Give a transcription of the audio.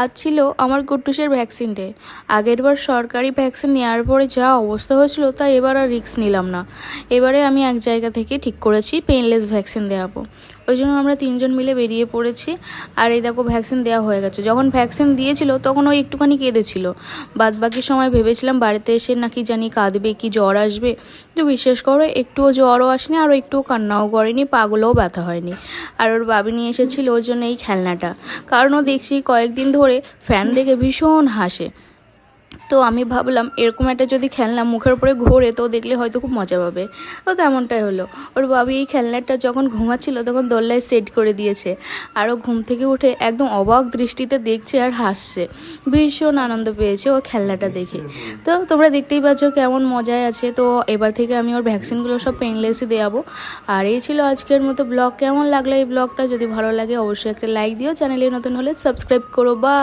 আজ ছিল আমার কুট্টুসের ভ্যাকসিন ডে। আগেরবার সরকারি ভ্যাকসিন নেওয়ার পরে যা অবস্থা হয়েছিল তাই এবার আর রিস্ক নিলাম না। এবারে আমি এক জায়গা থেকে ঠিক করেছি পেইনলেস ভ্যাকসিন দেওয়াবো। ওই জন্য আমরা 3জন মিলে বেরিয়ে পড়েছি। আর এই দেখো ভ্যাকসিন দেওয়া হয়ে গেছে। যখন ভ্যাকসিন দিয়েছিল তখন ও একটুখানি কেঁদেছিল। বাদবাকি সময় ভেবেছিলাম বাড়িতে এসে নাকি জানি কাঁদবে কি জ্বর আসবে। তো বিশ্বাস করো একটুও জ্বরও আসেনি আর একটুও কান্নাও করেনি, পাগলও ব্যথা হয়নি। আর ওর বাবি নিয়ে এসেছিল ওর জন্য এই খেলনাটা, কারণ ও দেখছি কয়েকদিন ধরে ফ্যান দেখে ভীষণ হাসে। তো আমি ভাবলাম এরকম একটা যদি খেলনা মুখের উপরে ঘোরে তো দেখলে হয়তো খুব মজা পাবে। তো তেমনটাই হলো। ওর বাবি এই খেলনাটা যখন ঘুমাচ্ছিল তখন দোলনায় সেট করে দিয়েছে। আর ও ঘুম থেকে উঠে একদম অবাক দৃষ্টিতে দেখছে আর হাসছে। ভীষণ আনন্দ পেয়েছে ও খেলনাটা দেখে। তো তোমরা দেখতেই পাচ্ছ কেমন মজায় আছে। তো এবার থেকে আমি ওর ভ্যাকসিনগুলো সব পেইনলেসই দেওয়াবো। আর এই ছিল আজকের মতো ব্লগ। কেমন লাগলো এই ব্লগটা? যদি ভালো লাগে অবশ্যই একটা লাইক দিও, চ্যানেলে নতুন হলে সাবস্ক্রাইব করো। বা